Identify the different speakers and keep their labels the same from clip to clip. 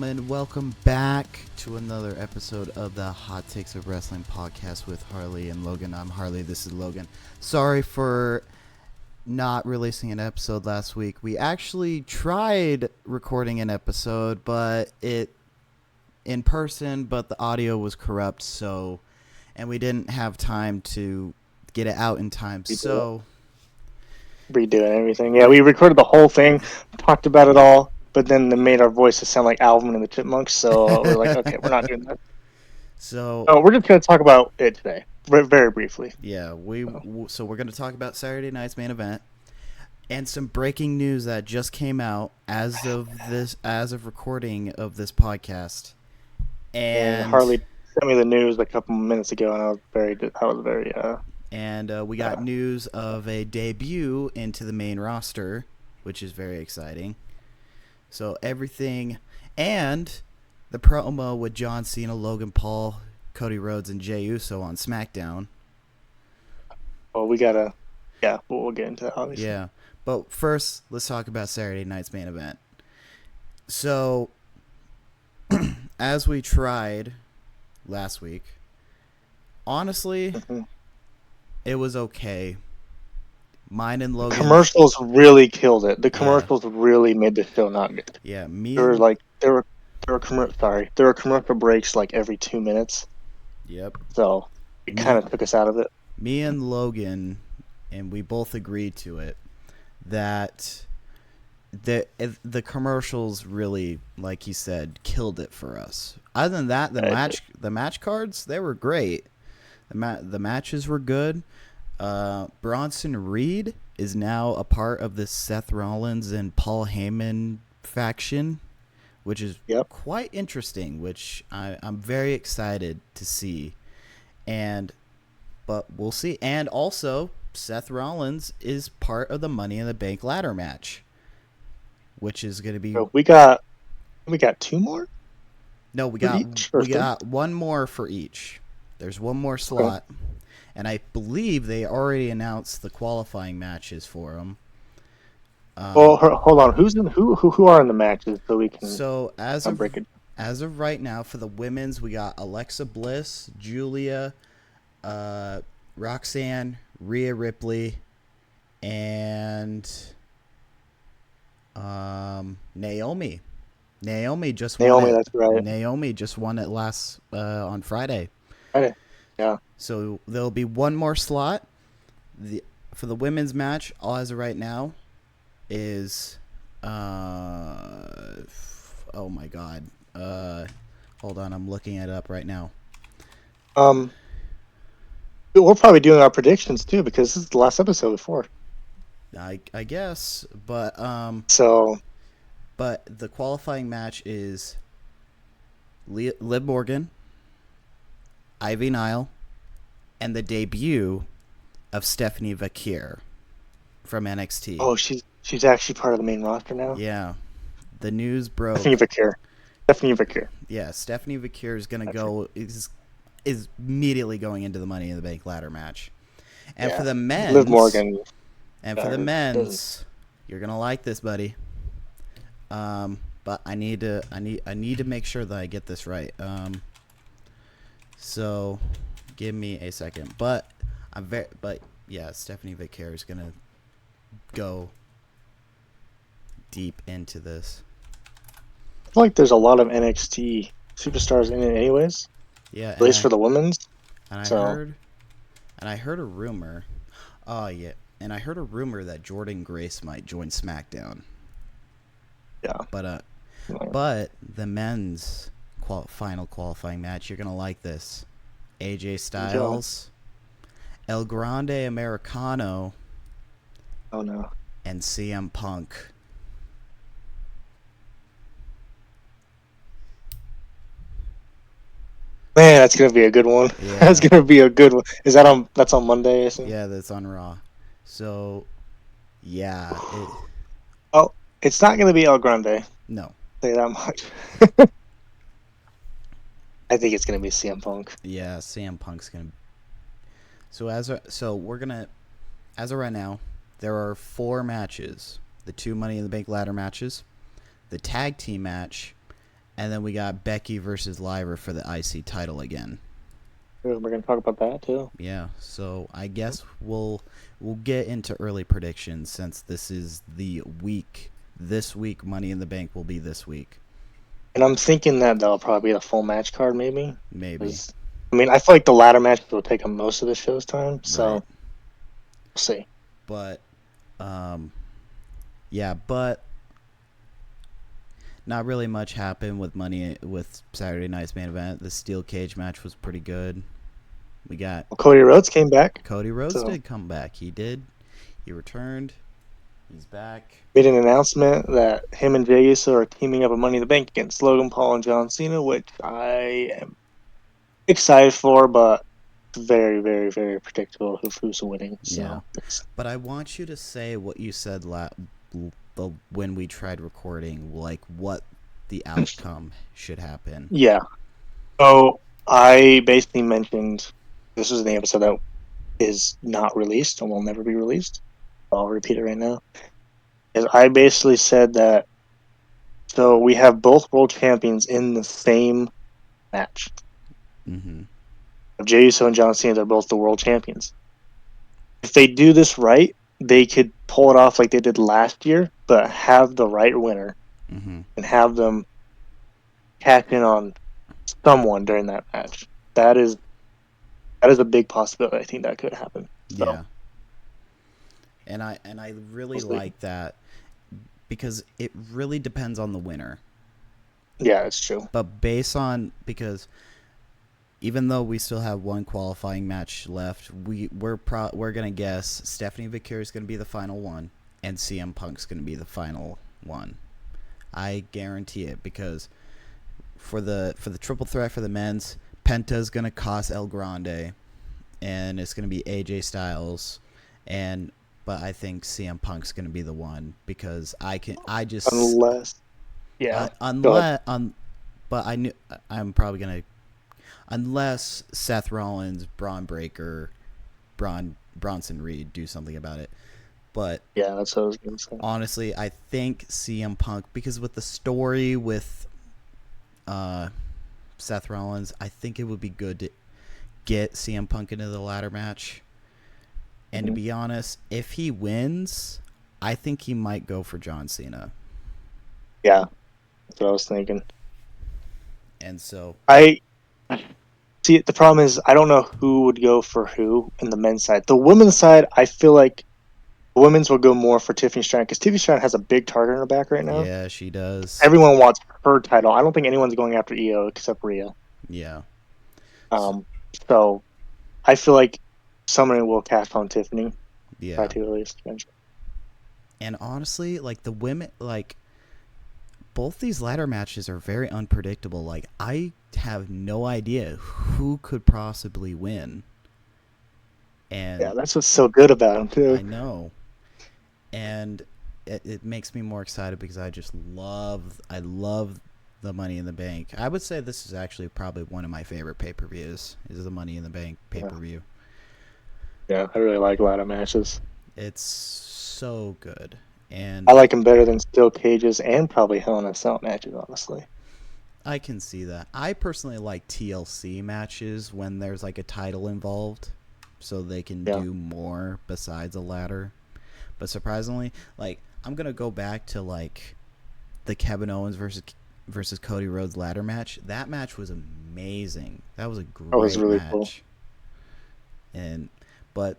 Speaker 1: gentlemen, welcome back to another episode of the Hot Takes of Wrestling podcast with Harley and Logan. I'm Harley, this is Logan. Sorry for not releasing an episode last week. We actually tried recording an episode, but in person, but the audio was corrupt, and we didn't have time to get it out in time, so...
Speaker 2: Redoing everything. Yeah, we recorded the whole thing, talked about it all, but then they made our voices sound like Alvin and the Chipmunks, so we're like, okay, we're not doing that.
Speaker 1: So
Speaker 2: we're just going to talk about it today, very briefly.
Speaker 1: Yeah, so we're going to talk about Saturday night's main event and some breaking news that just came out as of recording of this podcast. And
Speaker 2: Harley sent me the news a couple minutes ago, and I was very.
Speaker 1: And we got news of a debut into the main roster, which is very exciting. So everything, and the promo with John Cena, Logan Paul, Cody Rhodes, and Jey Uso on SmackDown.
Speaker 2: Well, we'll get into that, obviously.
Speaker 1: Yeah, but first, let's talk about Saturday night's main event. So, as we tried last week, honestly... It was okay. Mine and Logan.
Speaker 2: Commercials really killed it. The commercials really made the show not good.
Speaker 1: Yeah,
Speaker 2: there were commercial breaks like every 2 minutes.
Speaker 1: Yep.
Speaker 2: So it kind of took us out of it.
Speaker 1: Me and Logan, and we both agreed to it, that the commercials really, like he said, killed it for us. Other than that, the match cards, they were great. The matches were good. Bronson Reed is now a part of the Seth Rollins and Paul Heyman faction, which is quite interesting, which I'm very excited to see. But we'll see. And also, Seth Rollins is part of the Money in the Bank ladder match, which is going to be...
Speaker 2: So we got 2 more?
Speaker 1: No, we got one more for each. There's one more slot, and I believe they already announced the qualifying matches for them.
Speaker 2: Well, hold on. Who are in the matches so we can?
Speaker 1: So as of right now, for the women's, we got Alexa Bliss, Julia, Roxanne, Rhea Ripley, and Naomi. Naomi just won it.
Speaker 2: That's right.
Speaker 1: Naomi just won it on Friday.
Speaker 2: Friday. Yeah.
Speaker 1: So there'll be one more slot. For the women's match, all as of right now, is oh my god. Hold on, I'm looking it up right now.
Speaker 2: We're probably doing our predictions too because this is the last episode before.
Speaker 1: I guess, but but the qualifying match is Liv Morgan, Ivy Nile, and the debut of Stephanie Vaquer from NXT.
Speaker 2: Oh, she's actually part of the main roster now?
Speaker 1: Yeah. The news broke.
Speaker 2: Stephanie Vaquer.
Speaker 1: Yeah, Stephanie Vaquer is going to go... is immediately going into the Money in the Bank ladder match. And for the men's...
Speaker 2: Liv Morgan.
Speaker 1: And for the men's... You're going to like this, buddy. But I need to make sure that I get this right. So, give me a second. But Stephanie Vaquer is gonna go deep into this.
Speaker 2: I feel like there's a lot of NXT superstars in it, anyways.
Speaker 1: Yeah,
Speaker 2: at least for the women's.
Speaker 1: And I heard a rumor. Oh yeah, and I heard a rumor that Jordynne Grace might join SmackDown.
Speaker 2: Yeah,
Speaker 1: but the men's final qualifying match, you're gonna like this. AJ Styles, El Grande Americano,
Speaker 2: oh no,
Speaker 1: and CM Punk.
Speaker 2: Man, that's gonna be a good one. Yeah. That's gonna be a good one. Is that's on Monday?
Speaker 1: Yeah, that's on Raw. So, yeah.
Speaker 2: It's not gonna be El Grande.
Speaker 1: No.
Speaker 2: I'll say that much. I think it's gonna be CM Punk.
Speaker 1: Yeah, CM Punk's gonna. So as of right now, there are 4 matches: the 2 Money in the Bank ladder matches, the tag team match, And then we got Becky versus Lyra for the IC title again.
Speaker 2: We're going to talk about that too.
Speaker 1: Yeah, so I guess we'll get into early predictions since this is the week. This week, Money in the Bank will be this week.
Speaker 2: And I'm thinking that that'll probably be the full match card, maybe.
Speaker 1: Maybe.
Speaker 2: I mean, I feel like the ladder matches will take up most of the show's time, so
Speaker 1: Right.
Speaker 2: we'll see.
Speaker 1: But, yeah, but not really much happened with Saturday night's main event. The steel cage match was pretty good. We got
Speaker 2: Cody Rhodes came back.
Speaker 1: Cody Rhodes did come back. He did. He returned. He's back.
Speaker 2: Made an announcement that him and Jey Uso are teaming up a Money in the Bank against Logan Paul and John Cena, which I am excited for, but very, very, very predictable who's winning. So.
Speaker 1: Yeah. But I want you to say what you said when we tried recording, like what the outcome should happen.
Speaker 2: Yeah. So I basically mentioned this is the episode that is not released and will never be released. I'll repeat it right now. Is I basically said that so we have both world champions in the same match.
Speaker 1: Mm-hmm.
Speaker 2: Jey Uso and John Cena are both the world champions. If they do this right, they could pull it off like they did last year, but have the right winner
Speaker 1: and
Speaker 2: have them cash in on someone during that match. That is a big possibility. I think that could happen. So.
Speaker 1: Yeah. And I really like that because it really depends on the winner.
Speaker 2: Yeah, it's true.
Speaker 1: But because even though we still have one qualifying match left, we're gonna guess Stephanie Vicari is gonna be the final one, and CM Punk's gonna be the final one. I guarantee it because for the triple threat for the men's, Penta's gonna cost El Grande, and it's gonna be AJ Styles, but I think CM Punk's gonna be the one because unless Seth Rollins, Braun Breaker, Bronson Reed do something about it. But
Speaker 2: yeah, that's what I was going to say.
Speaker 1: Honestly, I think CM Punk, because with the story with Seth Rollins, I think it would be good to get CM Punk into the ladder match. And to be honest, if he wins, I think he might go for John Cena.
Speaker 2: Yeah, that's what I was thinking.
Speaker 1: And so
Speaker 2: See, the problem is I don't know who would go for who in the men's side. The women's side, I feel like the women's will go more for Tiffany Stratton because Tiffany Stratton has a big target on her back right now.
Speaker 1: Yeah, she does.
Speaker 2: Everyone wants her title. I don't think anyone's going after Io except Rhea.
Speaker 1: Yeah.
Speaker 2: So I feel like someone will cash on Tiffany.
Speaker 1: Yeah.
Speaker 2: Try to at least.
Speaker 1: And honestly, like the women, like both these ladder matches are very unpredictable. Like I have no idea who could possibly win. And
Speaker 2: yeah, that's what's so good about them too.
Speaker 1: I know. And it makes me more excited because I love the Money in the Bank. I would say this is actually probably one of my favorite pay-per-views is the Money in the Bank pay-per-view.
Speaker 2: Yeah, I really like ladder matches.
Speaker 1: It's so good. And
Speaker 2: I like them better than steel cages and probably Hell in a Cell matches, honestly.
Speaker 1: I can see that. I personally like TLC matches when there's like a title involved so they can do more besides a ladder. But surprisingly, like I'm going to go back to like the Kevin Owens versus Cody Rhodes ladder match. That match was amazing. That was a great match. Cool. But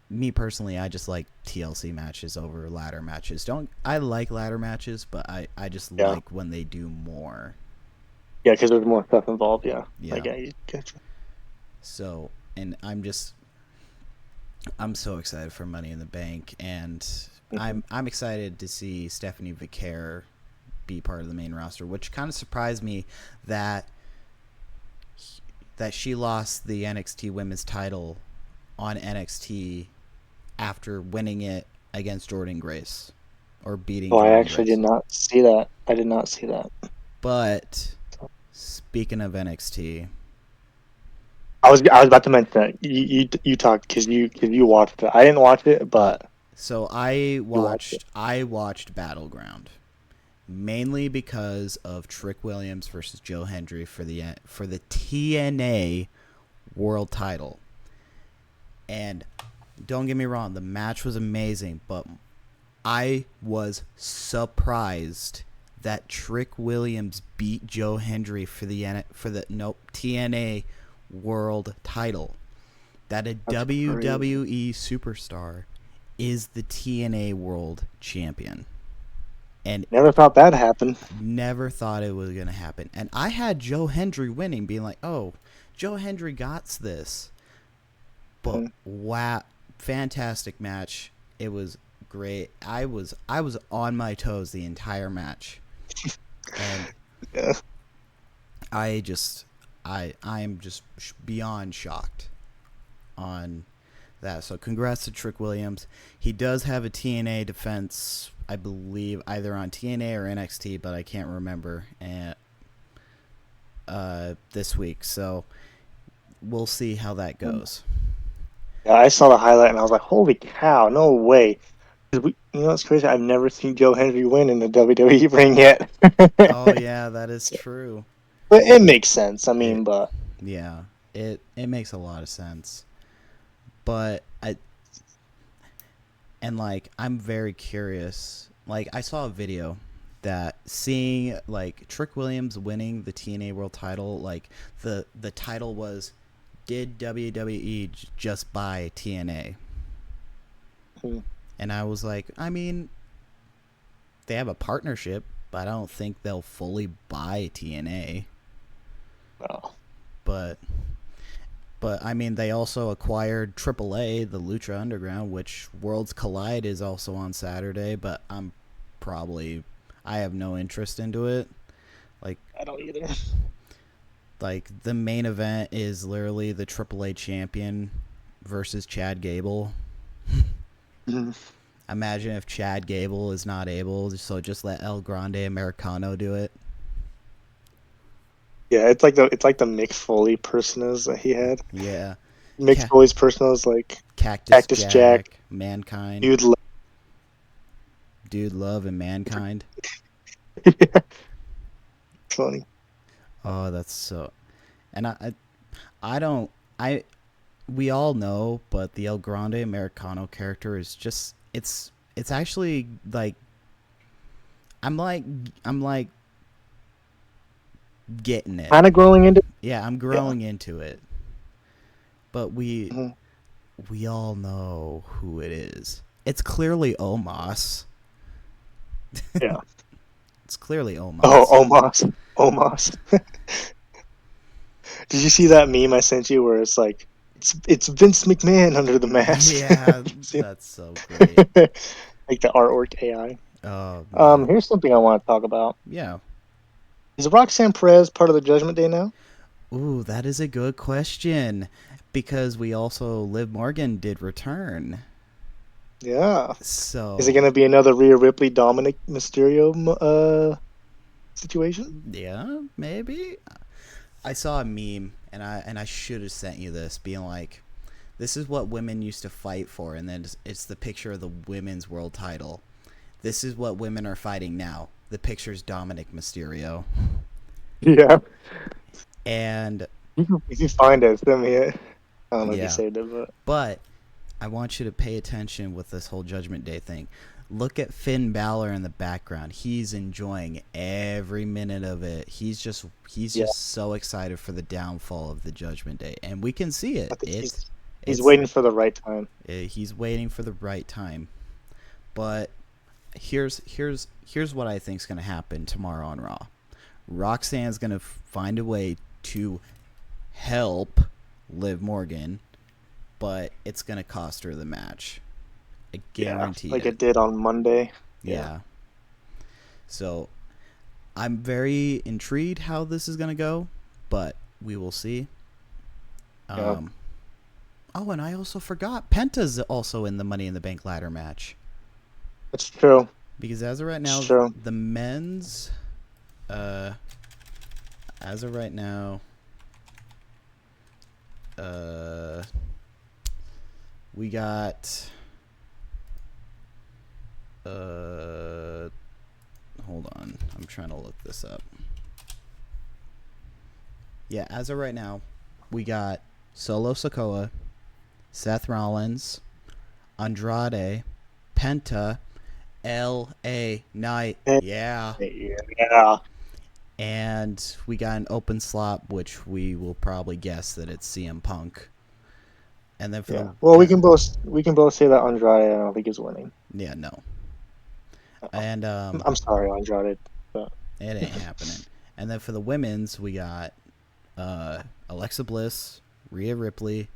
Speaker 1: me personally, I just like TLC matches over ladder matches. I like ladder matches, but I just like when they do more.
Speaker 2: Yeah, because there's more stuff involved. Yeah.
Speaker 1: I get you. So, and I'm so excited for Money in the Bank, and I'm excited to see Stephanie Vicari be part of the main roster, which kind of surprised me that she lost the NXT Women's title on NXT after winning it against Jordynne Grace or beating.
Speaker 2: I actually did not see that. I did not see that.
Speaker 1: But speaking of NXT,
Speaker 2: I was about to mention that you talked because you watched it. I didn't watch it, but
Speaker 1: so I watched Battleground, mainly because of Trick Williams versus Joe Hendry for the TNA World Title. And don't get me wrong, the match was amazing, but I was surprised that Trick Williams beat Joe Hendry for the TNA World Title. That a WWE superstar is the TNA World Champion. And
Speaker 2: never thought that happened.
Speaker 1: Never thought it was going to happen. And I had Joe Hendry winning, being like, oh, Joe Hendry got this. But wow, fantastic match. It was great. I was on my toes the entire match. And
Speaker 2: Yeah.
Speaker 1: I am just beyond shocked on that. So congrats to Trick Williams. He does have a TNA defense, I believe, either on TNA or NXT, but I can't remember. And this week, so we'll see how that goes.
Speaker 2: Yeah, I saw the highlight and I was like, "Holy cow! No way!" You know, it's crazy. I've never seen Joe Hendry win in the WWE ring yet.
Speaker 1: Oh yeah, that is true.
Speaker 2: But it makes sense. I mean, but
Speaker 1: yeah, it makes a lot of sense. But I'm very curious. Like, I saw a video that seeing like Trick Williams winning the TNA World Title, like the title was, did WWE just buy TNA? And I was like, I mean, they have a partnership, but I don't think they'll fully buy TNA.
Speaker 2: No.
Speaker 1: But I mean, they also acquired AAA, the Lucha Underground, which Worlds Collide is also on Saturday, but I have no interest into it. Like,
Speaker 2: I don't either.
Speaker 1: Like, the main event is literally the AAA champion versus Chad Gable. Imagine if Chad Gable is not able, so just let El Grande Americano do it.
Speaker 2: Yeah, it's like the Mick Foley personas that he had.
Speaker 1: Yeah.
Speaker 2: Mick Foley's personas like
Speaker 1: Cactus Jack, Mankind, Dude Love, and Mankind.
Speaker 2: Yeah. Funny.
Speaker 1: Oh, that's so. And we all know, but the El Grande Americano character is just, it's actually like, I'm like getting it.
Speaker 2: Kind of growing into.
Speaker 1: Yeah, I'm growing into it. But we all know who it is. It's clearly Omos.
Speaker 2: Yeah.
Speaker 1: It's clearly Omos.
Speaker 2: Oh, Omos. Did you see that meme I sent you where it's like, it's Vince McMahon under the mask?
Speaker 1: Yeah, that's so great.
Speaker 2: Like the artwork AI.
Speaker 1: Oh,
Speaker 2: here's something I want to talk about.
Speaker 1: Yeah.
Speaker 2: Is Roxanne Perez part of the Judgment Day now?
Speaker 1: Ooh, that is a good question. Because we also, Liv Morgan did return.
Speaker 2: Yeah.
Speaker 1: So
Speaker 2: is it going to be another Rhea Ripley, Dominic Mysterio situation?
Speaker 1: Yeah, maybe. I saw a meme, and I should have sent you this, being like, this is what women used to fight for, and then it's the picture of the women's world title. This is what women are fighting now. The picture's Dominic Mysterio.
Speaker 2: Yeah.
Speaker 1: And
Speaker 2: if you find it, send me it. I don't know if you saved it,
Speaker 1: but I want you to pay attention with this whole Judgment Day thing. Look at Finn Balor in the background. He's enjoying every minute of it. He's just so excited for the downfall of the Judgment Day, and we can see it.
Speaker 2: He's waiting for the right time.
Speaker 1: He's waiting for the right time. But here's what I think is going to happen tomorrow on Raw. Roxanne's going to find a way to help Liv Morgan, but it's going to cost her the match. I guarantee
Speaker 2: like it did on Monday.
Speaker 1: Yeah. So I'm very intrigued how this is going to go, but we will see. Oh, and I also forgot, Penta's also in the Money in the Bank ladder match.
Speaker 2: That's true.
Speaker 1: Because as of right now, the men's, as of right now, we got, hold on. trying to look this up. Yeah, as of right now, we got Solo Sikoa, Seth Rollins, Andrade, Penta, L.A. Knight. Yeah.
Speaker 2: Yeah.
Speaker 1: And we got an open slot, which we will probably guess that it's CM Punk. And then for the
Speaker 2: Well, we can both say that Andrade, I don't think is winning.
Speaker 1: yeah, no. And
Speaker 2: I'm sorry, Andrade, but
Speaker 1: it ain't happening. And then for the women's, we got Alexa Bliss, Rhea Ripley,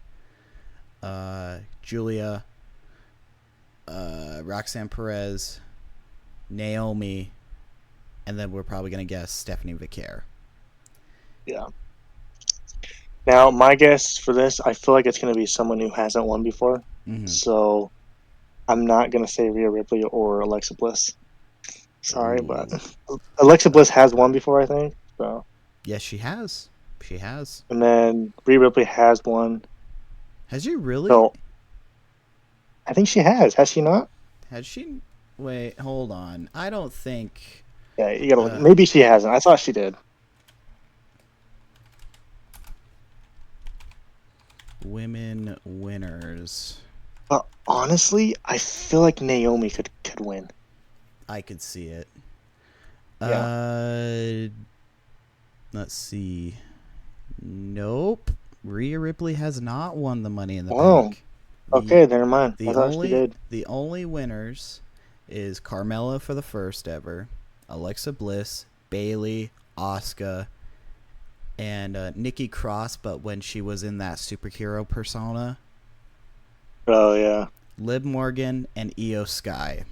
Speaker 1: Julia, Roxanne Perez, Naomi, and then we're probably gonna guess Stephanie Vicaire.
Speaker 2: yeah. Now, my guess for this, I feel like it's going to be someone who hasn't won before.
Speaker 1: Mm-hmm.
Speaker 2: So I'm not going to say Rhea Ripley or Alexa Bliss. Sorry, but Alexa Bliss has won before, I think. So.
Speaker 1: Yes, she has. She has.
Speaker 2: And then Rhea Ripley has won.
Speaker 1: Has she really?
Speaker 2: So I think she has. Has she not?
Speaker 1: Has she? Wait, hold on. I don't think.
Speaker 2: Yeah, you gotta look. Maybe she hasn't. I thought she did.
Speaker 1: Women winners.
Speaker 2: Honestly, I feel like Naomi could win.
Speaker 1: I could see it.
Speaker 2: Yeah.
Speaker 1: Let's see. Nope. Rhea Ripley has not won the Money in the Bank.
Speaker 2: Okay, never mind. I thought she did.
Speaker 1: The only winners is Carmella for the first ever, Alexa Bliss, Bayley, Asuka, and Nikki Cross, but when she was in that superhero persona.
Speaker 2: Oh, yeah.
Speaker 1: Liv Morgan and Io Sky.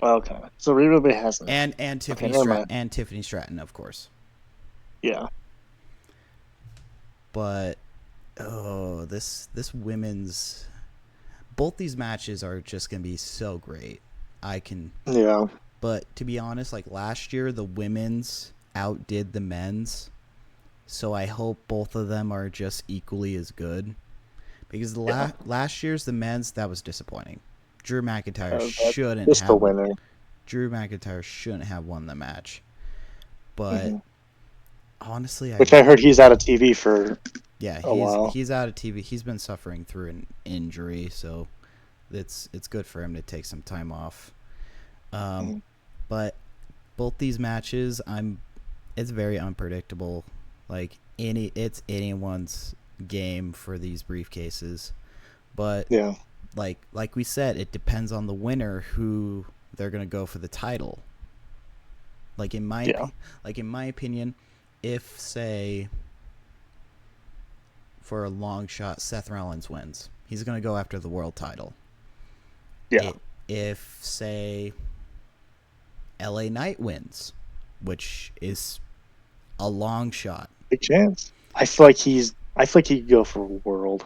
Speaker 2: Okay. So Rhea Ripley hasn't.
Speaker 1: And Tiffany and Tiffany Stratton, of course.
Speaker 2: Yeah.
Speaker 1: But this women's, both these matches are just gonna be so great.
Speaker 2: Yeah.
Speaker 1: But to be honest, like last year, the women's outdid the men's, so I hope both of them are just equally as good. Because last year's the men's, that was disappointing. Drew McIntyre shouldn't have won the match. But honestly,
Speaker 2: I heard he's out of TV for
Speaker 1: a while. He's out of TV. He's been suffering through an injury, so it's good for him to take some time off. But both these matches, it's very unpredictable. Like it's anyone's game for these briefcases. But
Speaker 2: yeah,
Speaker 1: like we said, it depends on the winner who they're gonna go for the title. Like in my opinion, if say for a long shot Seth Rollins wins, he's gonna go after the world title.
Speaker 2: Yeah.
Speaker 1: If say LA Knight wins, which is a long shot,
Speaker 2: big chance. I feel like he could go for world.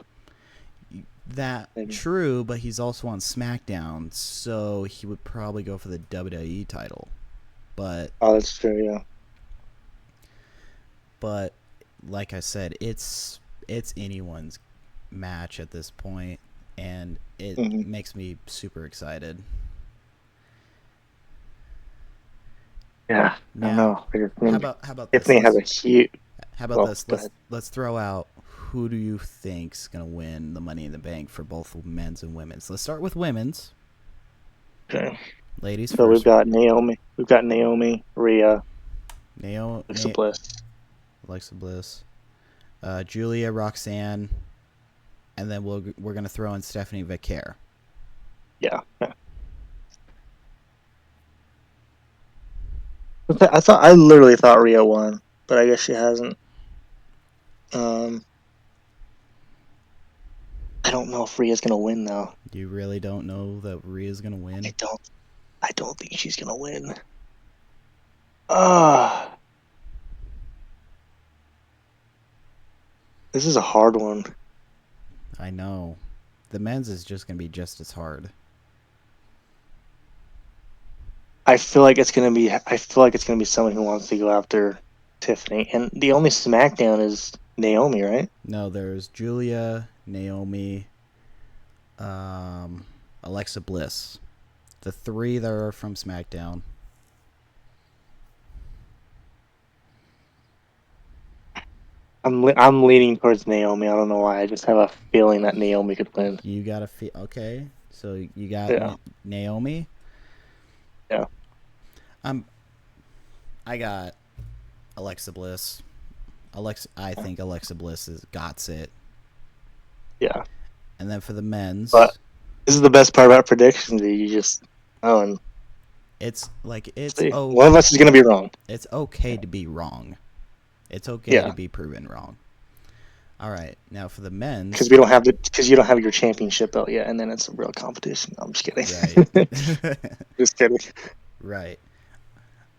Speaker 1: True, but he's also on SmackDown, so he would probably go for the WWE title. But
Speaker 2: that's true, yeah.
Speaker 1: But like I said, it's anyone's match at this point, and it makes me super excited.
Speaker 2: Yeah,
Speaker 1: now,
Speaker 2: I know.
Speaker 1: How about
Speaker 2: Tiffany
Speaker 1: this?
Speaker 2: has a huge.
Speaker 1: How about this? Let's throw out who do you think's gonna win the Money in the Bank for both men's and women's. Let's start with women's.
Speaker 2: Okay.
Speaker 1: Ladies
Speaker 2: so
Speaker 1: first.
Speaker 2: We've got Naomi, Rhea,
Speaker 1: Alexa Bliss, Julia, Roxanne, and then we're gonna throw in Stephanie Vicaire.
Speaker 2: Yeah. I literally thought Rhea won, but I guess she hasn't. I don't know if Rhea's gonna win though.
Speaker 1: You really don't know that Rhea's gonna win?
Speaker 2: I don't think she's gonna win. This is a hard one.
Speaker 1: I know. The men's is just gonna be just as hard.
Speaker 2: I feel like it's gonna be someone who wants to go after Tiffany, and the only SmackDown is Naomi, right?
Speaker 1: No, there's Julia, Naomi, Alexa Bliss, the three that are from SmackDown.
Speaker 2: I'm leaning towards Naomi. I don't know why. I just have a feeling that Naomi could win.
Speaker 1: You got to feel okay. So you got
Speaker 2: Yeah.
Speaker 1: Naomi.
Speaker 2: Yeah.
Speaker 1: I got Alexa Bliss. I think Alexa Bliss is got it.
Speaker 2: Yeah.
Speaker 1: And then for the men's,
Speaker 2: But this is the best part about predictions. You just and
Speaker 1: it's like
Speaker 2: see. One of us is gonna be wrong.
Speaker 1: It's okay to be wrong. It's okay to be proven wrong. All right, now for the men's,
Speaker 2: because you don't have your championship belt yet, and then it's a real competition. I'm just kidding.
Speaker 1: Right.
Speaker 2: Just kidding.
Speaker 1: Right.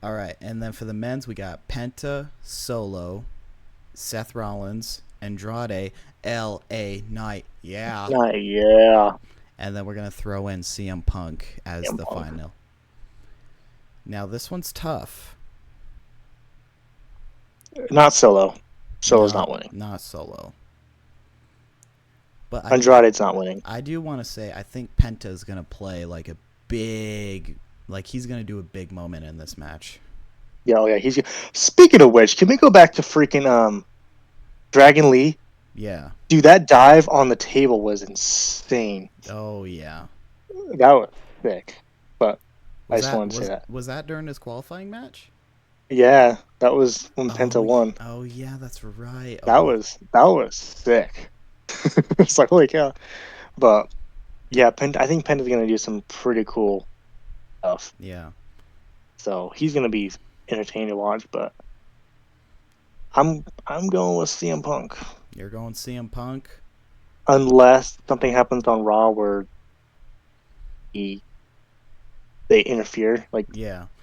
Speaker 1: All right, and then for the men's, we got Penta, Solo, Seth Rollins, Andrade, L.A. Knight. Yeah.
Speaker 2: Yeah.
Speaker 1: And then we're gonna throw in CM Punk as the final. Now this one's tough.
Speaker 2: Not Solo. Solo's not winning.
Speaker 1: Not Solo. But
Speaker 2: Andrade's not winning.
Speaker 1: I do want to say I think Penta's gonna play like a big, like he's gonna do a big moment in this match.
Speaker 2: Yeah, oh yeah. Speaking of which, can we go back to freaking Dragon Lee?
Speaker 1: Yeah.
Speaker 2: Dude, that dive on the table was insane.
Speaker 1: Oh yeah.
Speaker 2: That was sick. But I just wanted to say that.
Speaker 1: Was that during his qualifying match?
Speaker 2: Yeah, that was when Penta won.
Speaker 1: Oh yeah, that's right.
Speaker 2: That was sick. It's like, holy cow. But yeah, I think Penta's gonna do some pretty cool stuff.
Speaker 1: Yeah.
Speaker 2: So he's gonna be entertaining to watch, but I'm going with CM Punk.
Speaker 1: You're going CM Punk?
Speaker 2: Unless something happens on Raw where they interfere, like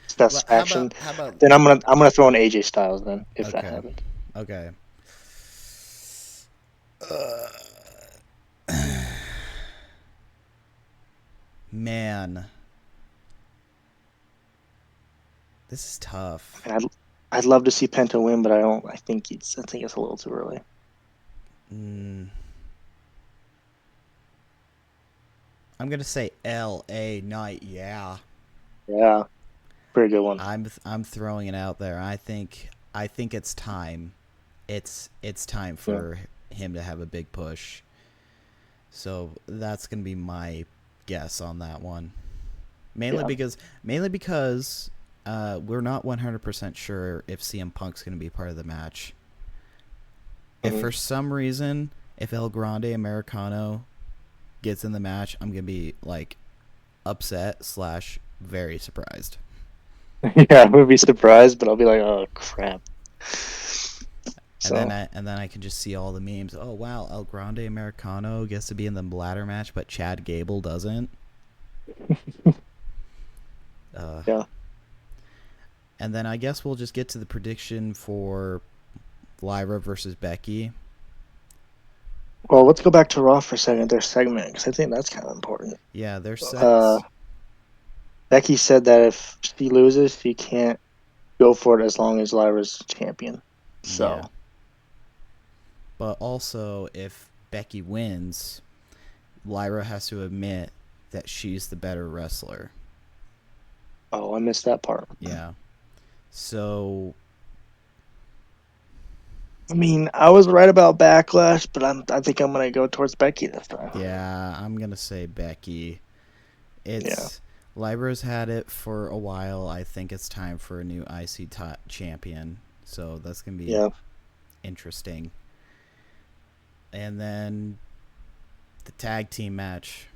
Speaker 2: Steph's faction.
Speaker 1: How about
Speaker 2: then I'm gonna throw in AJ Styles then if that happens.
Speaker 1: Okay. Man, this is tough.
Speaker 2: And I'd love to see Penta win, but I think it's a little too early.
Speaker 1: I'm gonna say L.A. Knight. Yeah.
Speaker 2: Yeah, pretty good one.
Speaker 1: I'm throwing it out there. I think it's time. It's time for him to have a big push. So that's gonna be my guess on that one. Mainly because we're not 100% sure if CM Punk's gonna be part of the match. If for some reason if El Grande Americano gets in the match, I'm gonna be like upset / very surprised.
Speaker 2: Yeah, I would be surprised, but I'll be like, oh crap.
Speaker 1: And then I can just see all the memes. Oh wow, El Grande Americano gets to be in the ladder match, but Chad Gable doesn't.
Speaker 2: Yeah.
Speaker 1: And then I guess we'll just get to the prediction for Lyra versus Becky.
Speaker 2: Well, let's go back to Raw for a second. Their segment, because I think that's kind of important.
Speaker 1: Yeah, their segment.
Speaker 2: Becky said that if she loses, she can't go for it as long as Lyra's champion. So.
Speaker 1: Yeah. But also, if Becky wins, Lyra has to admit that she's the better wrestler.
Speaker 2: Oh, I missed that part.
Speaker 1: Yeah. So.
Speaker 2: I mean, I was right about Backlash, but I think I'm gonna go towards Becky this time.
Speaker 1: Yeah, I'm gonna say Becky. Lyra's had it for a while. I think it's time for a new IC champion. So that's gonna be interesting. And then the tag team match.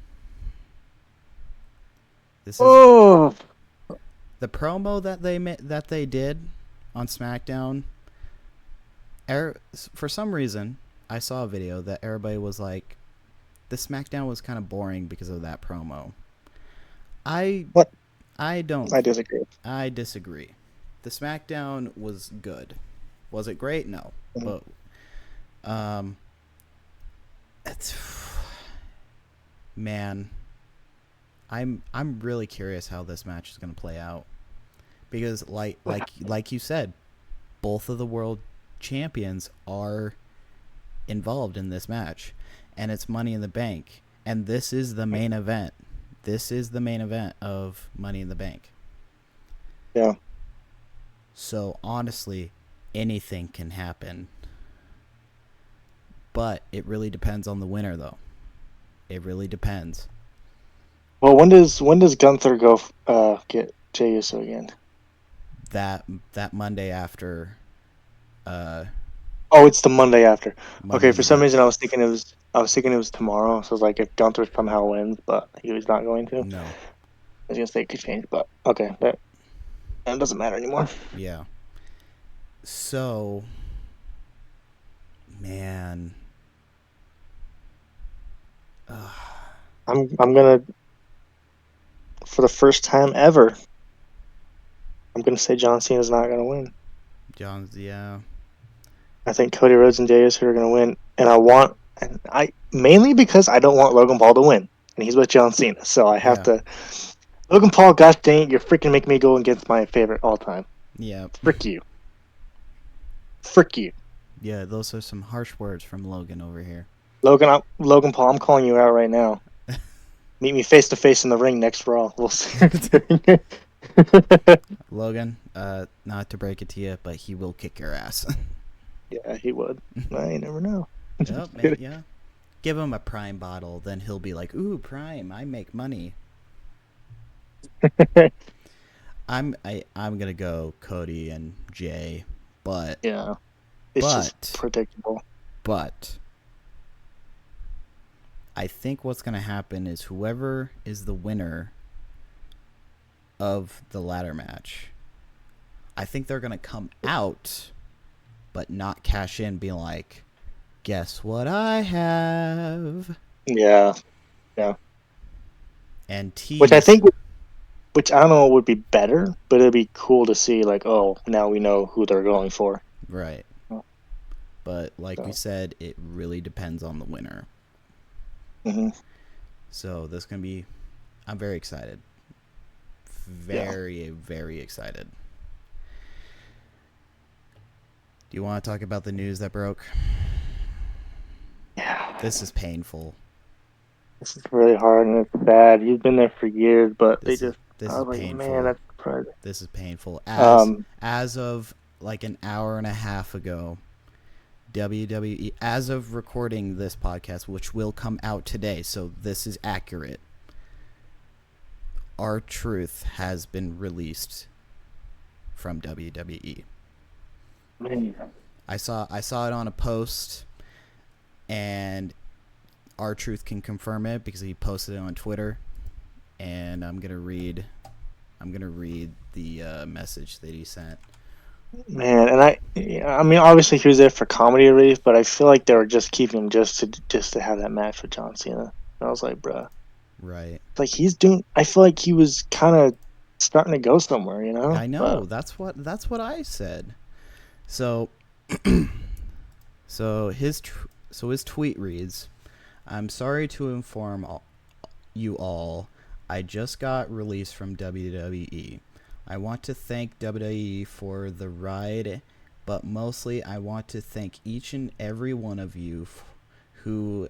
Speaker 1: This is the promo that they did on SmackDown. For some reason, I saw a video that everybody was like, the SmackDown was kind of boring because of that promo. I disagree. I disagree. The SmackDown was good. Was it great? No. But man, I'm really curious how this match is going to play out, because like you said, both of the world champions are involved in this match, and it's Money in the Bank, and this is the main event. This is the main event of Money in the Bank.
Speaker 2: Yeah.
Speaker 1: So honestly, anything can happen. But it really depends on the winner, though. It really depends.
Speaker 2: Well, when does Gunther go get Jey Uso again?
Speaker 1: That Monday after
Speaker 2: Oh, it's the Monday after. Okay,
Speaker 1: Monday
Speaker 2: for some
Speaker 1: night.
Speaker 2: reason I was thinking it was tomorrow. So I was like, if Gunther somehow wins, but he was not going to. I
Speaker 1: No.
Speaker 2: was gonna say it could change, but okay, that doesn't matter anymore.
Speaker 1: Yeah. So, man.
Speaker 2: I'm gonna, for the first time ever, I'm gonna say John Cena's not gonna win.
Speaker 1: John's, yeah.
Speaker 2: I think Cody Rhodes and Jey Uso are gonna win, and I mainly because I don't want Logan Paul to win, and he's with John Cena, so I have
Speaker 1: Yeah.
Speaker 2: to. Logan Paul, gosh dang it, you're freaking making me go against my favorite all time.
Speaker 1: Yeah.
Speaker 2: Frick you. Frick you.
Speaker 1: Yeah, those are some harsh words from Logan over here.
Speaker 2: Logan Paul, I'm calling you out right now. Meet me face to face in the ring next Raw. We'll see.
Speaker 1: Logan, not to break it to you, but he will kick your ass.
Speaker 2: Yeah, he would. I never know.
Speaker 1: Yep, mate, yeah. Give him a Prime bottle, then he'll be like, "Ooh, Prime, I make money." I'm gonna go Cody and Jay, but
Speaker 2: Yeah, it's just predictable.
Speaker 1: but I think what's gonna happen is whoever is the winner of the ladder match, I think they're gonna come out, but not cash in, being like, "Guess what I have?"
Speaker 2: Yeah, yeah.
Speaker 1: And
Speaker 2: Which I
Speaker 1: tease.
Speaker 2: think, which I don't know would be better, but it'd be cool to see. Like, oh, now we know who they're going for.
Speaker 1: Right. But like we
Speaker 2: So,
Speaker 1: said, it really depends on the winner.
Speaker 2: hmm
Speaker 1: So this is gonna be. I'm very excited.
Speaker 2: yeah.
Speaker 1: Very, very excited. Do you want to talk about the news that broke?
Speaker 2: Yeah.
Speaker 1: This is painful.
Speaker 2: This is really hard and it's bad. He's been there for years, but they
Speaker 1: This is
Speaker 2: just.
Speaker 1: this
Speaker 2: I
Speaker 1: is
Speaker 2: was like, man,
Speaker 1: painful.
Speaker 2: that's surprising.
Speaker 1: This is painful.
Speaker 2: Um,
Speaker 1: As of like an hour and a half ago, WWE, as of recording this podcast, which will come out today, so this is accurate. R-Truth has been released from WWE.
Speaker 2: man.
Speaker 1: I saw it on a post, and R-Truth can confirm it because he posted it on Twitter. And I'm gonna read the message that he sent.
Speaker 2: Man, and I mean, obviously he was there for comedy relief, but I feel like they were just keeping him just to have that match with John Cena. And I was like, bruh,
Speaker 1: Right.
Speaker 2: like he's doing. I feel like he was kind of starting to go somewhere, you know.
Speaker 1: I know.
Speaker 2: But
Speaker 1: That's what I said. So his tweet reads, "I'm sorry to inform you all, I just got released from WWE. I want to thank WWE for the ride, but mostly I want to thank each and every one of you who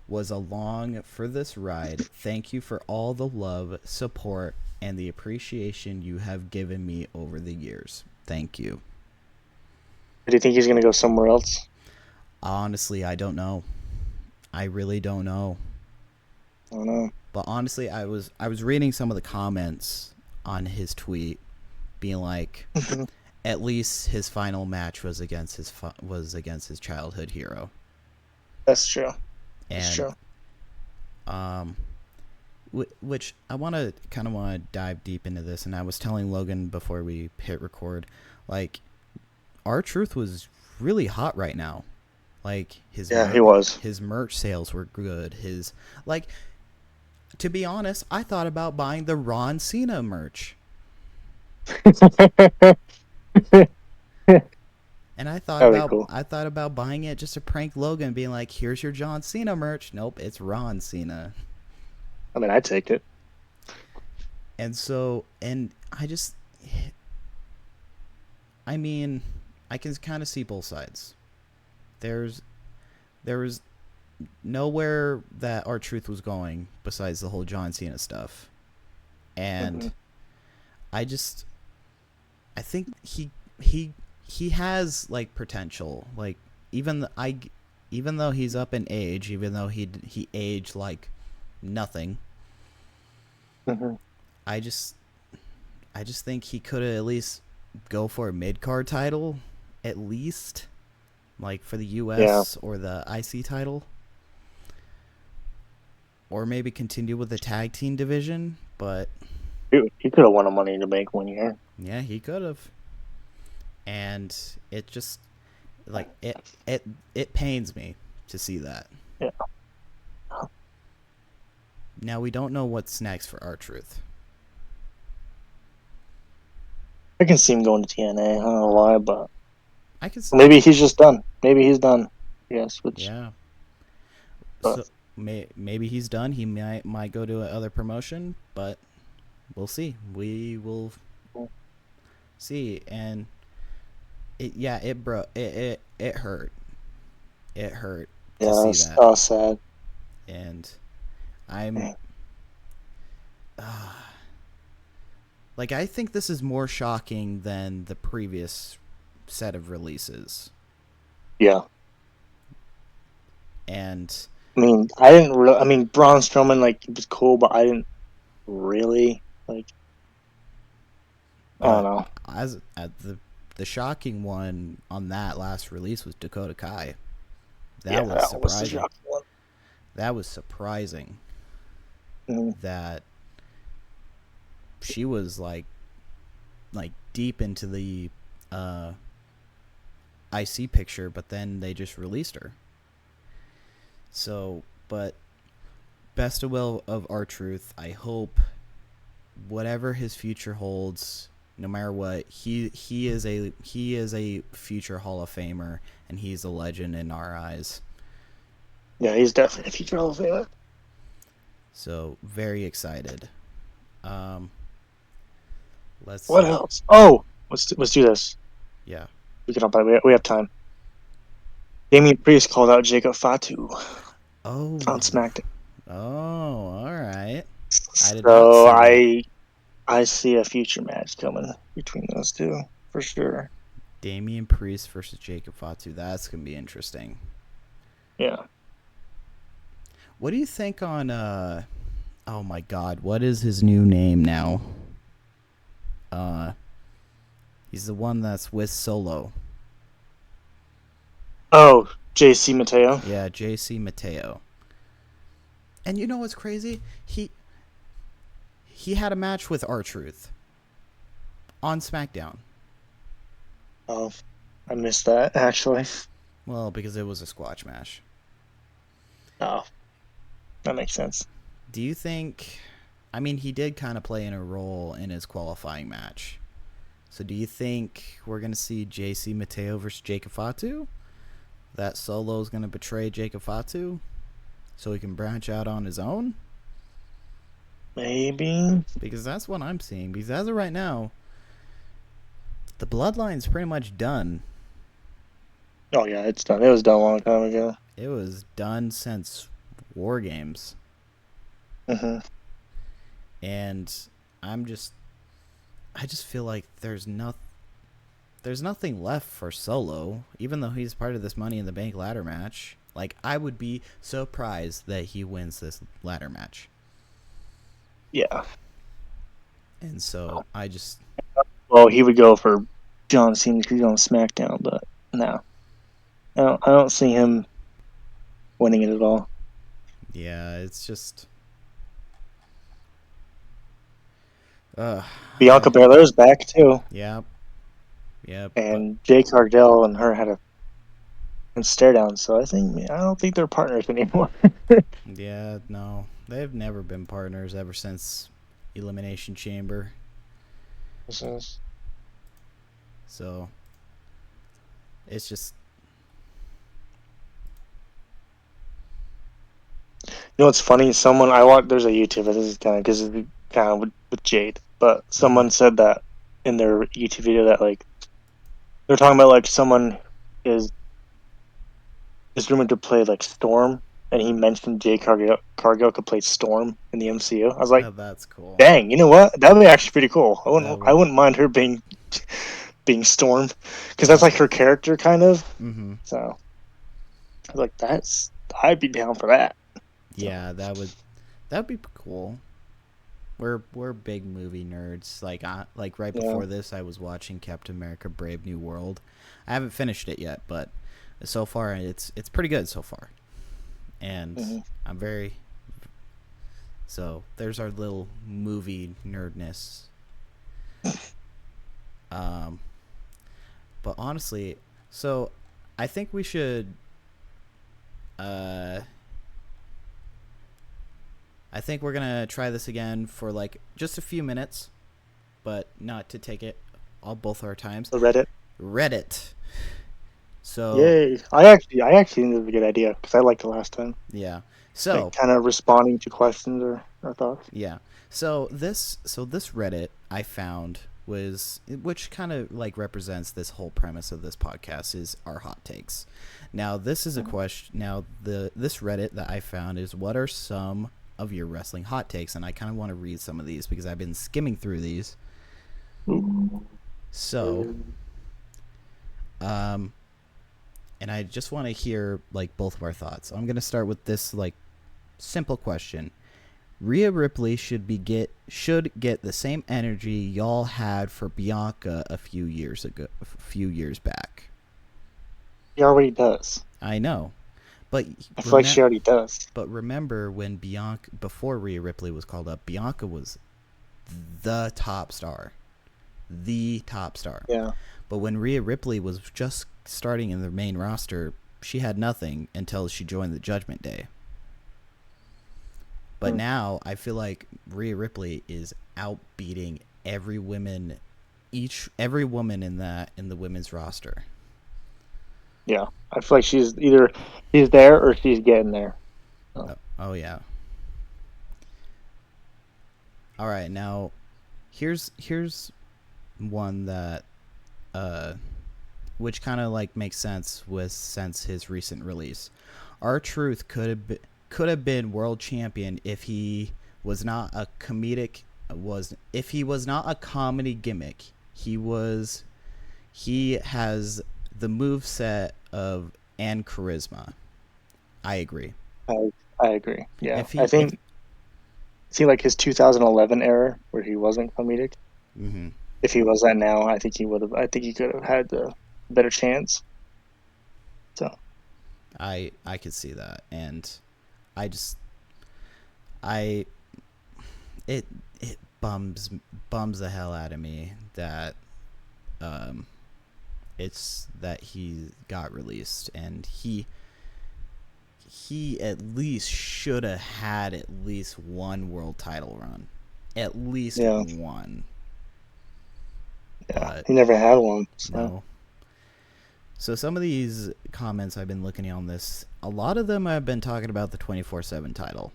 Speaker 1: was along for this ride. Thank you for all the love, support, and the appreciation you have given me over the years. Thank you."
Speaker 2: do you think he's gonna go somewhere else?
Speaker 1: Honestly, I don't know. I really don't know.
Speaker 2: I don't know.
Speaker 1: But honestly, I was reading some of the comments on his tweet, being like, at least his final match was against his childhood hero.
Speaker 2: That's true. That's
Speaker 1: And
Speaker 2: true.
Speaker 1: which I want to dive deep into this. And I was telling Logan before we hit record, like, R-Truth was really hot right now. Like
Speaker 2: Yeah, he was.
Speaker 1: his merch sales were good. His, like, to be honest, I thought about buying the Ron Cena merch. And
Speaker 2: That'd be cool.
Speaker 1: I thought about buying it just to prank Logan, being like, "Here's your John Cena merch." Nope, it's Ron Cena.
Speaker 2: I mean, I'd take it.
Speaker 1: And I mean, I can kind of see both sides. There's there was nowhere that R-Truth was going besides the whole John Cena stuff. And
Speaker 2: hmm
Speaker 1: I just I think he has like potential. Like, even even though he's up in age, even though he aged like nothing,
Speaker 2: Mm-hmm.
Speaker 1: I just think he could at least go for a mid card title, at least, like for the
Speaker 2: Yeah.
Speaker 1: U.S. or the IC title, or maybe continue with the tag team division. But
Speaker 2: He could have won a Money in the Bank 1 year.
Speaker 1: yeah, he could have. And it just like it pains me to see that.
Speaker 2: Yeah.
Speaker 1: Now we don't know what's next for R-Truth.
Speaker 2: I can see him going to TNA. I don't know why, but
Speaker 1: I can
Speaker 2: maybe he's just done. Maybe he's done. Yes,
Speaker 1: yeah.
Speaker 2: But,
Speaker 1: So maybe he's done. He might go to another promotion, but we'll see. We will see. And it hurt. It hurt to see that.
Speaker 2: Oh, sad.
Speaker 1: And I'm like, I think this is more shocking than the previous set of releases.
Speaker 2: Yeah.
Speaker 1: And
Speaker 2: I mean, I didn't really. I mean, Braun Strowman, like, he was cool, but I didn't really like. I don't know.
Speaker 1: As the shocking one on that last release was Dakota Kai. That was surprising. That was surprising.
Speaker 2: Mm-hmm.
Speaker 1: That she was like deep into the IC picture, but then they just released her. So, but best of will of R-Truth. I hope whatever his future holds, no matter what, he is a future Hall of Famer, and he's a legend in our eyes.
Speaker 2: Yeah, he's definitely a future Hall of Famer.
Speaker 1: So very excited. Let's.
Speaker 2: What else? Oh, let's do this.
Speaker 1: Yeah.
Speaker 2: We can we have time. Damian Priest called out Jacob Fatu.
Speaker 1: Oh.
Speaker 2: On SmackDown.
Speaker 1: Oh, all right.
Speaker 2: I see a future match coming between those two for sure.
Speaker 1: Damian Priest versus Jacob Fatu. That's gonna be interesting.
Speaker 2: Yeah.
Speaker 1: What do you think on oh my god, what is his new name now? He's the one that's with Solo.
Speaker 2: Oh, JC Mateo.
Speaker 1: Yeah, JC Mateo. And you know what's crazy? He had a match with R-Truth on SmackDown.
Speaker 2: Oh, I missed that actually.
Speaker 1: Well, because it was a squash match.
Speaker 2: Oh, that makes sense.
Speaker 1: Do you think... I mean, he did kind of play in a role in his qualifying match. So do you think we're going to see JC Mateo versus Jacob Fatu? That Solo's going to betray Jacob Fatu so he can branch out on his own?
Speaker 2: Maybe.
Speaker 1: Because that's what I'm seeing. Because as of right now, the Bloodline's pretty much done.
Speaker 2: Oh, yeah, it's done. It was done a long time ago.
Speaker 1: It was done since War Games.
Speaker 2: Mm-hmm.
Speaker 1: And I just feel like there's nothing left for Solo, even though he's part of this Money in the Bank ladder match. Like, I would be surprised that he wins this ladder match.
Speaker 2: Yeah.
Speaker 1: And so I just...
Speaker 2: Well, he would go for John Cena because he's on SmackDown, but no. I don't see him winning it at all.
Speaker 1: Yeah, it's just...
Speaker 2: Bianca Belair's back, too.
Speaker 1: Yep.
Speaker 2: And Jay Cardell and her had a stare down, so I don't think they're partners anymore.
Speaker 1: Yeah, no. They've never been partners ever since Elimination Chamber. So it's just...
Speaker 2: You know what's funny? There's a YouTube, this is kind of with Jade, but someone said that in their YouTube video that, like, they're talking about, like, someone is rumored to play, like, Storm, and he mentioned Jay Cargill could play Storm in the MCU. I was like,
Speaker 1: oh, that's cool.
Speaker 2: Dang, you know what? That would be actually pretty cool. I wouldn't mind her being Storm, because that's like her character, kind of.
Speaker 1: Mm-hmm.
Speaker 2: So I was like, I'd be down for that.
Speaker 1: Yeah, that'd be cool. We're big movie nerds. Like right
Speaker 2: Yeah.
Speaker 1: before this, I was watching Captain America: Brave New World. I haven't finished it yet, but so far it's pretty good so far, and
Speaker 2: Mm-hmm.
Speaker 1: I'm very. So there's our little movie nerdness. Um, but honestly, so I think we should. Uh, I think we're gonna try this again for like just a few minutes, but not to take it all both our times.
Speaker 2: The Reddit.
Speaker 1: Reddit. So
Speaker 2: Yay! I actually think it was a good idea because I liked it last time.
Speaker 1: yeah.
Speaker 2: Like
Speaker 1: So
Speaker 2: kind of responding to questions or thoughts.
Speaker 1: yeah. So this Reddit I found was, which kind of like represents this whole premise of this podcast, is our hot takes. Now this is a question. Now this Reddit that I found is, what are some of your wrestling hot takes? And I kind of want to read some of these because I've been skimming through these. So, and I just want to hear like both of our thoughts. I'm gonna start with this like simple question. Rhea Ripley should get the same energy y'all had for Bianca a few years back.
Speaker 2: He already does.
Speaker 1: I know, but
Speaker 2: I feel like she already does.
Speaker 1: but remember when Bianca, before Rhea Ripley was called up, Bianca was the top star,
Speaker 2: Yeah.
Speaker 1: But when Rhea Ripley was just starting in the main roster, she had nothing until she joined the Judgment Day. But now I feel like Rhea Ripley is outbeating every woman in the women's roster.
Speaker 2: Yeah. I feel like she's there or she's getting there.
Speaker 1: Oh yeah. All right, now here's one that which kind of like makes sense since his recent release. R-Truth could have been world champion if he was not a comedy gimmick. He has the moveset of and charisma. I agree.
Speaker 2: I agree. Yeah.
Speaker 1: If he,
Speaker 2: I think see like his 2011 era where he wasn't comedic.
Speaker 1: mm-hmm.
Speaker 2: If he was that now, I think he could have had the better chance. So
Speaker 1: I could see that, and I just I it bums the hell out of me that it's that he got released, and he at least should have had at least one world title run, at least one.
Speaker 2: Yeah,
Speaker 1: But
Speaker 2: he never had one. So.
Speaker 1: no. So some of these comments I've been looking at on this, a lot of them have been talking about the 24/7 title.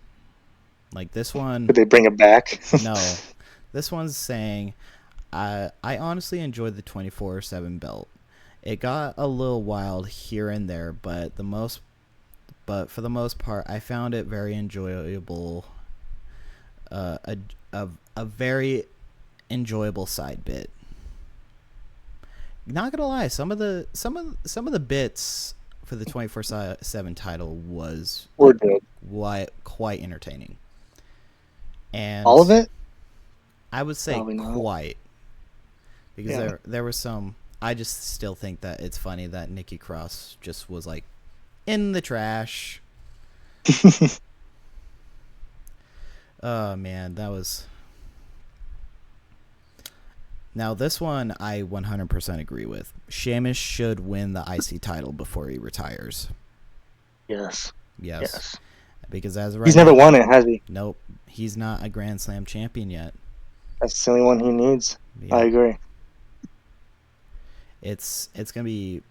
Speaker 1: Like this one.
Speaker 2: Could they bring it back?
Speaker 1: No. This one's saying, I honestly enjoyed the 24/7 belt. It got a little wild here and there, but for the most part, I found it very enjoyable. A very enjoyable side bit. Not gonna lie, some of the bits for the 24/7 title
Speaker 2: were good,
Speaker 1: quite entertaining. And
Speaker 2: all of it,
Speaker 1: I would say quite, because
Speaker 2: yeah.
Speaker 1: there was some. I just still think that it's funny that Nikki Cross just was like in the trash. Oh man, that was. Now this one I 100% agree with. Sheamus should win the IC title before he retires.
Speaker 2: Yes.
Speaker 1: Because as of
Speaker 2: he's never won it, has he?
Speaker 1: Nope, he's not a Grand Slam champion yet.
Speaker 2: That's the only one he needs. Yeah. I agree.
Speaker 1: It's gonna be.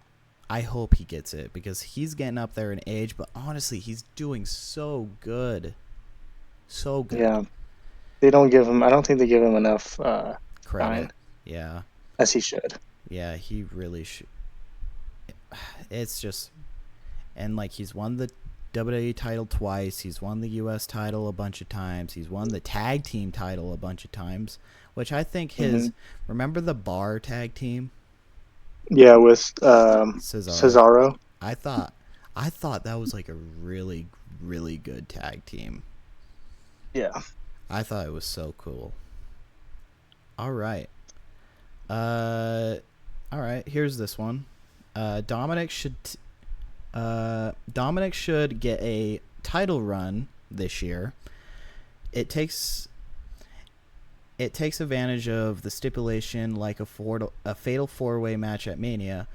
Speaker 1: I hope he gets it because he's getting up there in age, but honestly, he's doing so good. So good.
Speaker 2: Yeah. They don't give him. I don't think they give him enough
Speaker 1: credit. Yeah.
Speaker 2: As he should.
Speaker 1: Yeah, he really should. It's just, and like he's won the WWE title twice. He's won the US title a bunch of times. He's won the tag team title a bunch of times, which I think his. Remember the bar tag team?
Speaker 2: Yeah, with Cesaro.
Speaker 1: I thought I thought that was like a really, really good tag team.
Speaker 2: Yeah.
Speaker 1: I thought it was so cool. All right. Uh, all right. Here's this one. Dominic should get a title run this year. It takes advantage of the stipulation like a fatal 4-way match at Mania,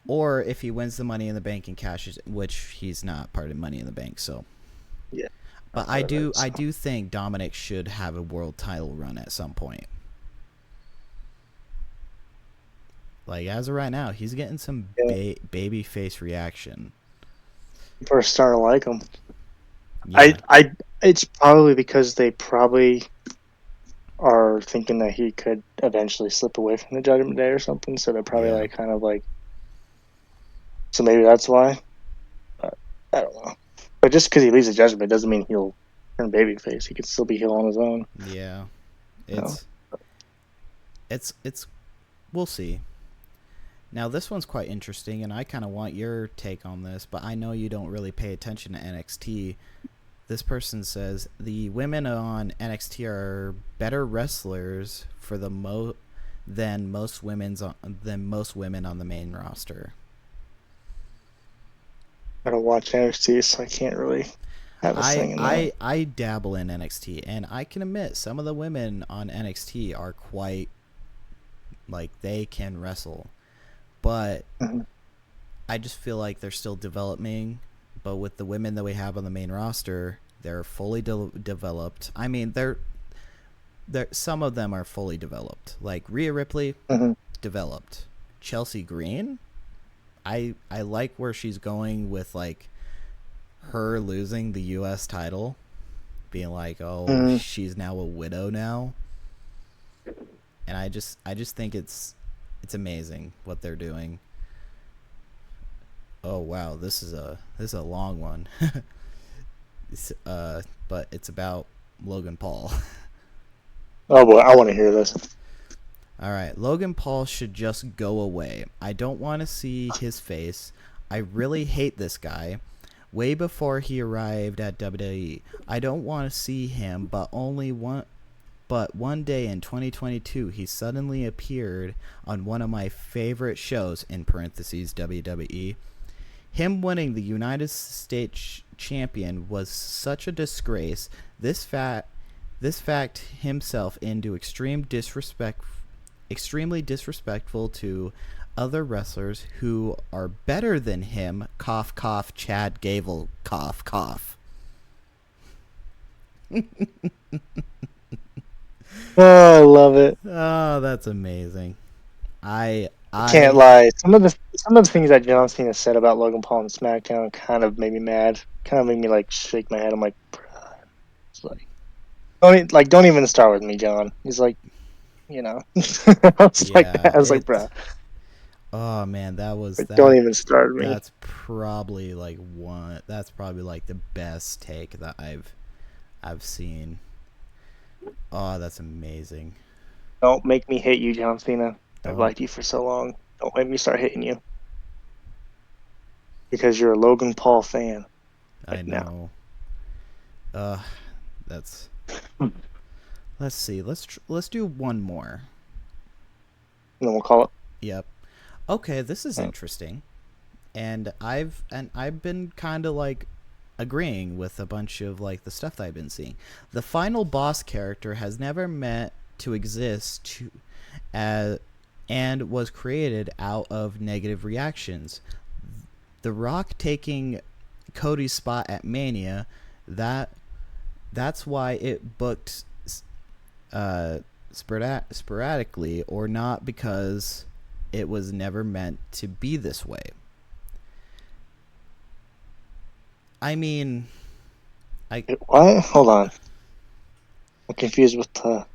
Speaker 1: or if he wins the Money in the Bank and cashes, which he's not part of Money in the Bank, so.
Speaker 2: Yeah.
Speaker 1: But I do think Dominic should have a world title run at some point. Like, as of right now, he's getting some baby face reaction.
Speaker 2: For a star like him.
Speaker 1: Yeah.
Speaker 2: It's probably because they probably are thinking that he could eventually slip away from the Judgment Day or something, so they're probably like kind of like, so maybe that's why. But I don't know. But just because he leaves the Judgment doesn't mean he'll turn babyface. He could still be heel on his own.
Speaker 1: Yeah. It's we'll see. Now this one's quite interesting, and I kind of want your take on this, but I know you don't really pay attention to NXT. This person says the women on NXT are better wrestlers for the than most women on the main roster.
Speaker 2: I don't watch NXT, so I can't really have a thing in that.
Speaker 1: I dabble in NXT, and I can admit some of the women on NXT are quite, like, they can wrestle. But I just feel like they're still developing. But with the women that we have on the main roster, they're fully developed. I mean, they're some of them are fully developed. Like Rhea Ripley, developed. Chelsea Green, I like where she's going with, like, her losing the U.S. title, being like, oh, she's now a widow now. And I just think it's amazing what they're doing. Oh wow, this is a long one. But it's about Logan Paul.
Speaker 2: Oh boy, I want to hear this.
Speaker 1: All right, Logan Paul should just go away. I don't want to see his face. I really hate this guy. Way before he arrived at WWE, I don't want to see him, but one day in 2022, he suddenly appeared on one of my favorite shows, in parentheses, WWE. Him winning the United States champion was such a disgrace. This fact himself into extremely disrespectful to other wrestlers who are better than him. Cough, cough, Chad Gable, cough, cough.
Speaker 2: Oh, I love it.
Speaker 1: Oh, that's amazing. I
Speaker 2: can't lie. Some of the things that John Cena said about Logan Paul on SmackDown kind of made me mad. Kind of made me like shake my head. I'm like, bruh. It's like, don't even start with me, John. He's like, I was like that. I was like, bruh.
Speaker 1: Oh man,
Speaker 2: don't even start with me.
Speaker 1: That's probably like the best take that I've seen. Oh, that's amazing.
Speaker 2: Don't make me hate you, John Cena. I've liked you for so long. Don't make me start hating you. Because you're a Logan Paul fan.
Speaker 1: I know. That's... Let's see. Let's do one more.
Speaker 2: And then we'll call it.
Speaker 1: Yep. Okay, this is interesting. And I've been kind of like agreeing with a bunch of like the stuff that I've been seeing. The final boss character has never meant to exist and was created out of negative reactions. The Rock taking Cody's spot at Mania, that's why it booked sporadically, or not, because it was never meant to be this way. I mean,
Speaker 2: what? Hold on. I'm confused with what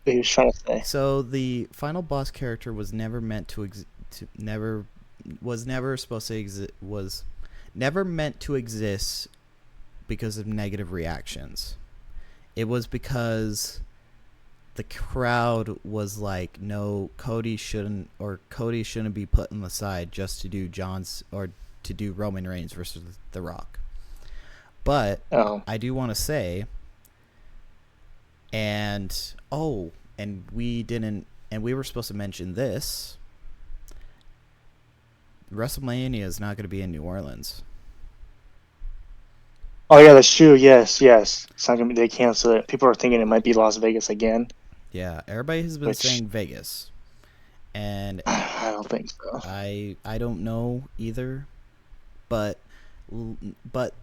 Speaker 2: he was trying to say.
Speaker 1: So the final boss character was never meant to was never meant to exist because of negative reactions. It was because the crowd was like, no, Cody shouldn't be put on the side just to do to do Roman Reigns versus The Rock. But I do want to say, and we didn't, and we were supposed to mention this. WrestleMania is not going to be in New Orleans.
Speaker 2: Oh yeah, that's true. Yes. It's not gonna be. They canceled it. People are thinking it might be Las Vegas again.
Speaker 1: Yeah, everybody has been saying Vegas, and
Speaker 2: I don't think so.
Speaker 1: I don't know either, but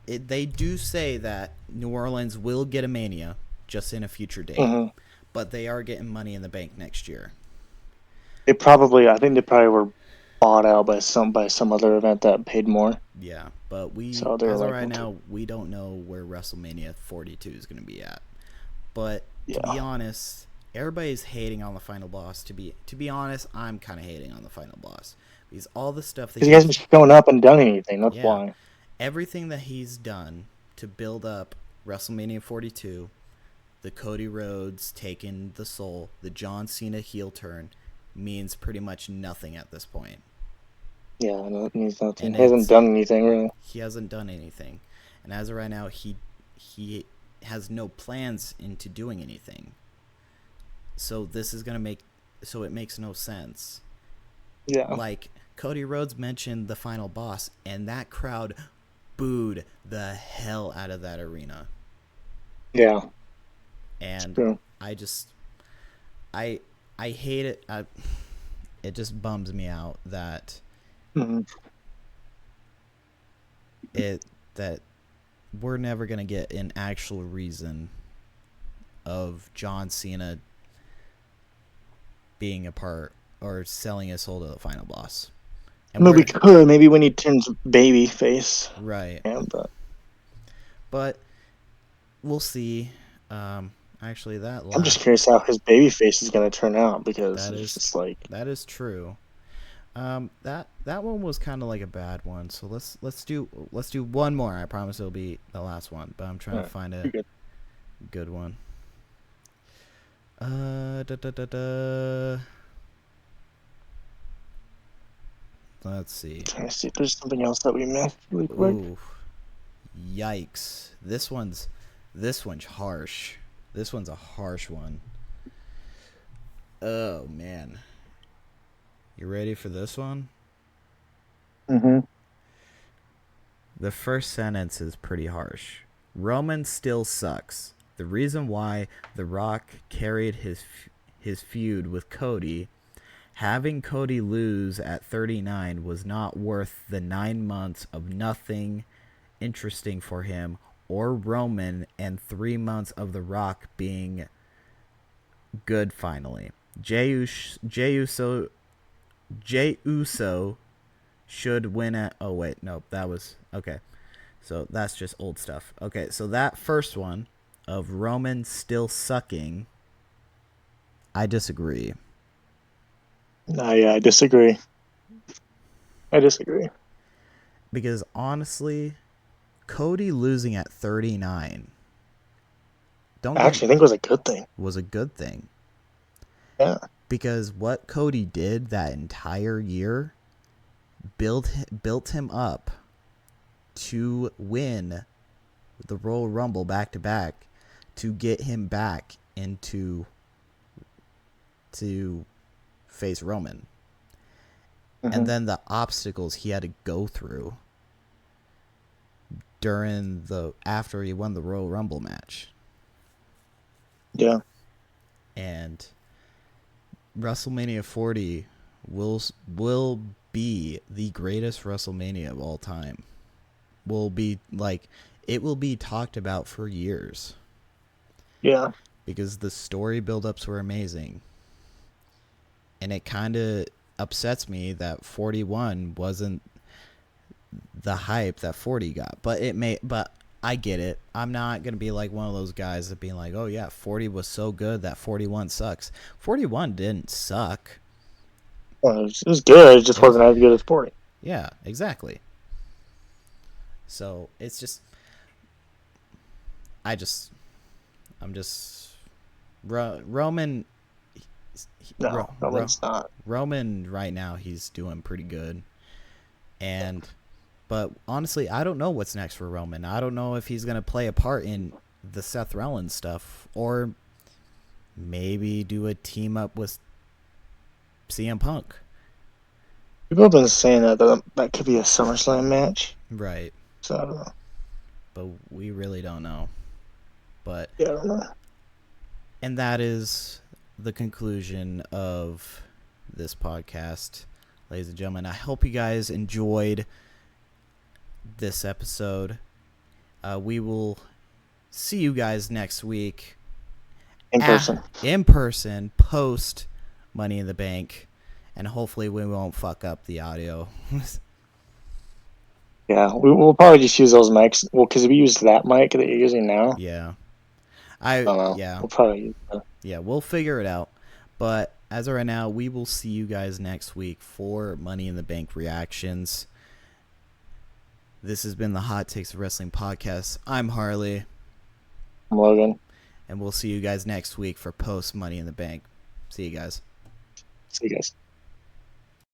Speaker 1: they do say that New Orleans will get a Mania just in a future date, but they are getting Money in the Bank next year.
Speaker 2: I think they probably were bought out by some other event that paid more.
Speaker 1: Yeah, but as of right now, we don't know where WrestleMania 42 is going to be at. But to be honest, everybody's hating on the final boss. To be honest, I'm kind of hating on the final boss because all the stuff that
Speaker 2: he hasn't shown up and done anything. That's why.
Speaker 1: Everything that he's done to build up WrestleMania 42, the Cody Rhodes taking the soul, the John Cena heel turn, means pretty much nothing at this point.
Speaker 2: Yeah, it means nothing. He hasn't done anything, really.
Speaker 1: He hasn't done anything. And as of right now, he has no plans into doing anything. So this is going to so it makes no sense.
Speaker 2: Yeah.
Speaker 1: Like, Cody Rhodes mentioned the final boss, and that crowd booed the hell out of that arena.
Speaker 2: Yeah.
Speaker 1: And I hate it. It just bums me out that that we're never going to get an actual reason of John Cena being a part or selling his soul to the final boss.
Speaker 2: And we could, maybe when he turns baby face.
Speaker 1: Right.
Speaker 2: Yeah,
Speaker 1: but we'll see. Actually,
Speaker 2: I'm just curious how his baby face is going to turn out, because it's just like...
Speaker 1: That is true. That one was kind of like a bad one. So let's do one more. I promise it'll be the last one, but I'm trying to find a good one. Let's see.
Speaker 2: Trying to see if there's something else that we missed really quick.
Speaker 1: Ooh. Yikes. This one's harsh. This one's a harsh one. Oh man. You ready for this one?
Speaker 2: Mm-hmm.
Speaker 1: The first sentence is pretty harsh. Roman still sucks. The reason why The Rock carried his feud with Cody, having Cody lose at 39 was not worth the 9 months of nothing interesting for him or Roman and 3 months of The Rock being good finally. Jey Uso should win at... Oh, wait. No, that was... Okay. So that's just old stuff. Okay, so that first one of Roman still sucking, I disagree.
Speaker 2: Yeah, I disagree.
Speaker 1: Because honestly, Cody losing at 39...
Speaker 2: I actually think it was a good thing.
Speaker 1: Was a good thing.
Speaker 2: Yeah.
Speaker 1: Because what Cody did that entire year built him up to win the Royal Rumble back-to-back to get him back to face Roman. Mm-hmm. And then the obstacles he had to go through after he won the Royal Rumble match.
Speaker 2: Yeah.
Speaker 1: And WrestleMania 40 will be the greatest WrestleMania of all time. It will be talked about for years.
Speaker 2: Yeah.
Speaker 1: Because the story build-ups were amazing. And it kind of upsets me that 41 wasn't the hype that 40 got. But I get it. I'm not going to be like one of those guys that being like, oh yeah, 40 was so good that 41 sucks. 41 didn't suck.
Speaker 2: Well, it was good. It just wasn't as good as 40.
Speaker 1: Yeah, exactly. So it's just... Roman...
Speaker 2: Roman's not.
Speaker 1: Roman right now, he's doing pretty good. And But honestly, I don't know what's next for Roman. I don't know if he's going to play a part in the Seth Rollins stuff or maybe do a team up with CM Punk.
Speaker 2: People have been saying that could be a SummerSlam match.
Speaker 1: Right.
Speaker 2: So I don't know.
Speaker 1: But we really don't know. But
Speaker 2: Yeah, I don't know.
Speaker 1: And that is the conclusion of this podcast, ladies and gentlemen. I hope you guys enjoyed this episode. We will see you guys next week.
Speaker 2: In person.
Speaker 1: In person, post Money in the Bank. And hopefully we won't fuck up the audio.
Speaker 2: Yeah, we'll probably just use those mics. Well, because we used that mic that you're using now.
Speaker 1: Yeah.
Speaker 2: I don't know.
Speaker 1: Yeah.
Speaker 2: We'll probably use that.
Speaker 1: Yeah, we'll figure it out. But as of right now, we will see you guys next week for Money in the Bank reactions. This has been the Hot Takes of Wrestling podcast. I'm Harley.
Speaker 2: I'm Logan.
Speaker 1: And we'll see you guys next week for post Money in the Bank. See you guys.
Speaker 2: See you guys.